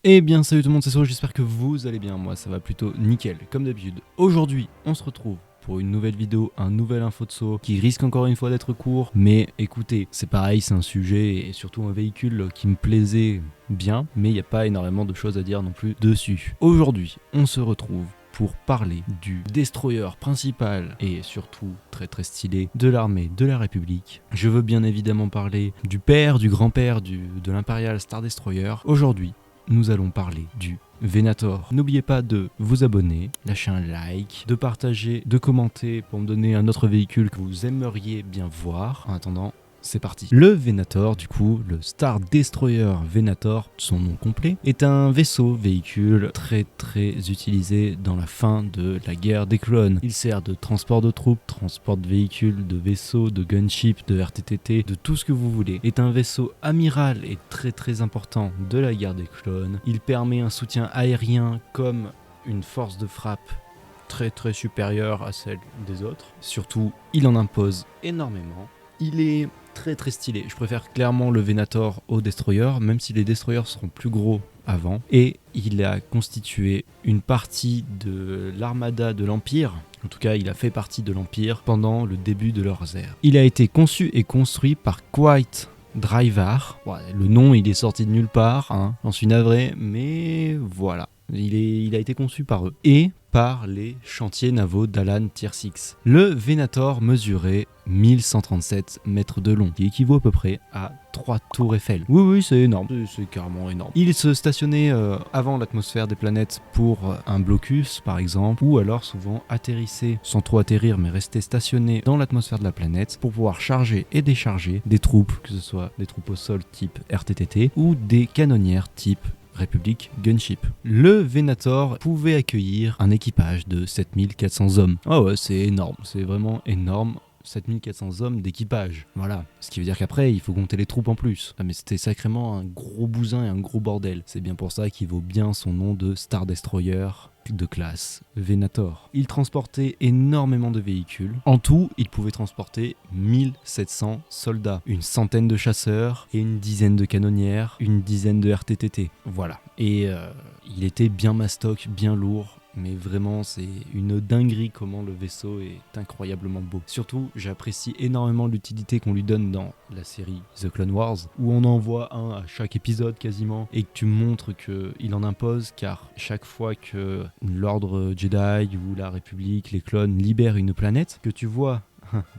Eh bien salut tout le monde, c'est Soro, j'espère que vous allez bien, moi ça va plutôt nickel, comme d'habitude. Aujourd'hui, on se retrouve pour une nouvelle vidéo, un nouvel info de saut qui risque encore une fois d'être court, mais écoutez, c'est pareil, c'est un sujet et surtout un véhicule qui me plaisait bien, mais il n'y a pas énormément de choses à dire non plus dessus. Aujourd'hui, on se retrouve pour parler du destroyer principal et surtout très stylé de l'armée de la République. Je veux bien évidemment parler du père, du grand-père de l'Imperial Star Destroyer. Aujourd'hui, nous allons parler du Venator. N'oubliez pas de vous abonner, lâcher un like, de partager, de commenter pour me donner un autre véhicule que vous aimeriez bien voir. En attendant, c'est parti. Le Venator, du coup, le Star Destroyer Venator, son nom complet, est un véhicule très utilisé dans la fin de la guerre des clones. Il sert de transport de troupes, transport de véhicules, de vaisseaux, de gunship, de RTTT, de tout ce que vous voulez. Est un vaisseau amiral et très important de la guerre des clones. Il permet un soutien aérien comme une force de frappe très supérieure à celle des autres. Surtout, il en impose énormément. Il est très stylé. Je préfère clairement le Venator au Destroyer, même si les Destroyers seront plus gros avant. Et il a constitué une partie de l'armada de l'Empire. En tout cas, il a fait partie de l'Empire pendant le début de leurs ères. Il a été conçu et construit par Kuwait Driver. Ouais, le nom, il est sorti de nulle part, hein. J'en suis navré, mais voilà. Il a été conçu par eux et par les chantiers navaux d'Alan Tier 6. Le Venator mesurait 1137 mètres de long, qui équivaut à peu près à 3 tours Eiffel. Oui, c'est énorme, c'est carrément énorme. Il se stationnait avant l'atmosphère des planètes pour un blocus par exemple, ou alors souvent atterrissait, sans trop atterrir mais rester stationné dans l'atmosphère de la planète pour pouvoir charger et décharger des troupes, que ce soit des troupes au sol type RTTT ou des canonnières type République Gunship. Le Venator pouvait accueillir un équipage de 7400 hommes. Ah ouais, c'est énorme, c'est vraiment énorme. 7400 hommes d'équipage. Voilà. Ce qui veut dire qu'après, il faut compter les troupes en plus. Ah mais c'était sacrément un gros bousin et un gros bordel. C'est bien pour ça qu'il vaut bien son nom de Star Destroyer de classe Venator. Il transportait énormément de véhicules. En tout, il pouvait transporter 1700 soldats, une centaine de chasseurs et une dizaine de canonnières, une dizaine de RTTT. Voilà. Et il était bien mastoc, bien lourd. Mais vraiment, c'est une dinguerie comment le vaisseau est incroyablement beau. Surtout, j'apprécie énormément l'utilité qu'on lui donne dans la série The Clone Wars, où on en voit un à chaque épisode quasiment, et que tu montres qu'il en impose, car chaque fois que l'ordre Jedi ou la République, les clones, libèrent une planète, que tu vois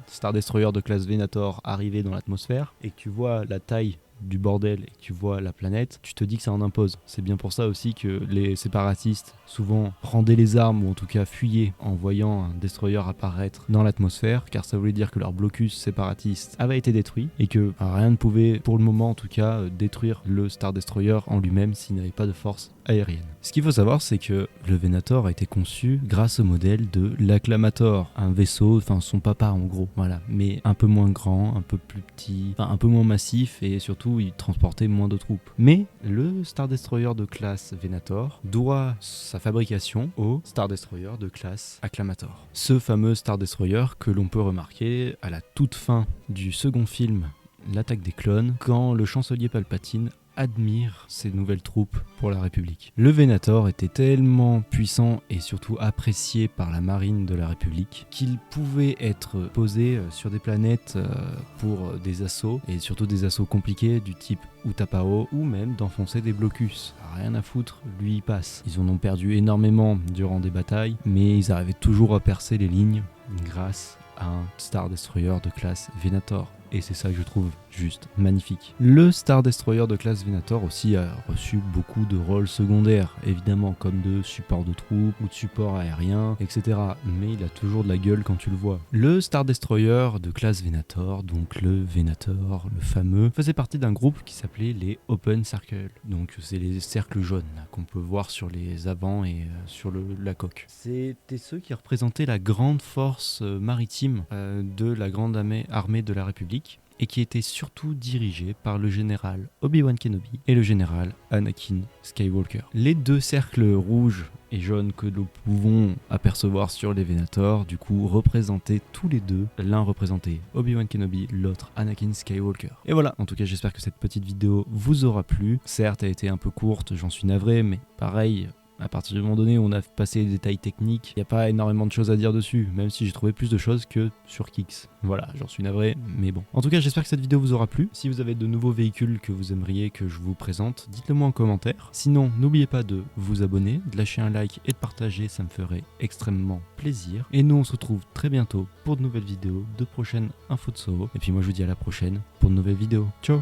Star Destroyer de classe Venator arriver dans l'atmosphère, et que tu vois la taille du bordel et que tu vois la planète, tu te dis que ça en impose. C'est bien pour ça aussi que les séparatistes souvent rendaient les armes ou en tout cas fuyaient en voyant un destroyer apparaître dans l'atmosphère, car ça voulait dire que leur blocus séparatiste avait été détruit et que rien ne pouvait pour le moment en tout cas détruire le Star Destroyer en lui-même s'il n'avait pas de force aérienne. Ce qu'il faut savoir, c'est que le Venator a été conçu grâce au modèle de l'Acclamator, un vaisseau, enfin son papa en gros, voilà, mais un peu moins grand, un peu plus petit, enfin un peu moins massif et surtout il transportait moins de troupes. Mais le Star Destroyer de classe Venator doit sa fabrication au Star Destroyer de classe Acclamator. Ce fameux Star Destroyer que l'on peut remarquer à la toute fin du second film, L'attaque des clones, quand le chancelier Palpatine admire ces nouvelles troupes pour la République. Le Venator était tellement puissant et surtout apprécié par la marine de la République qu'il pouvait être posé sur des planètes pour des assauts et surtout des assauts compliqués du type Utapao ou même d'enfoncer des blocus. Rien à foutre, lui il passe. Ils en ont perdu énormément durant des batailles, mais ils arrivaient toujours à percer les lignes grâce à un Star Destroyer de classe Venator. Et c'est ça que je trouve juste magnifique. Le Star Destroyer de classe Venator aussi a reçu beaucoup de rôles secondaires, évidemment, comme de support de troupes ou de support aérien, etc. Mais il a toujours de la gueule quand tu le vois. Le Star Destroyer de classe Venator, donc le Venator, le fameux, faisait partie d'un groupe qui s'appelait les Open Circle. Donc c'est les cercles jaunes là, qu'on peut voir sur les avants et sur la coque. C'était ceux qui représentaient la grande force maritime de la grande armée de la République, et qui était surtout dirigé par le général Obi-Wan Kenobi et le général Anakin Skywalker. Les deux cercles rouges et jaune que nous pouvons apercevoir sur les Venator, du coup représentés tous les deux. L'un représentait Obi-Wan Kenobi, l'autre Anakin Skywalker. Et voilà, en tout cas j'espère que cette petite vidéo vous aura plu. Certes, elle a été un peu courte, j'en suis navré, mais pareil, à partir du moment donné où on a passé les détails techniques, il n'y a pas énormément de choses à dire dessus, même si j'ai trouvé plus de choses que sur Kix. Voilà, j'en suis navré, mais bon. En tout cas, j'espère que cette vidéo vous aura plu. Si vous avez de nouveaux véhicules que vous aimeriez que je vous présente, dites-le moi en commentaire. Sinon, n'oubliez pas de vous abonner, de lâcher un like et de partager, ça me ferait extrêmement plaisir. Et nous, on se retrouve très bientôt pour de nouvelles vidéos, de prochaines infos de Solo. Et puis moi, je vous dis à la prochaine pour de nouvelles vidéos. Ciao!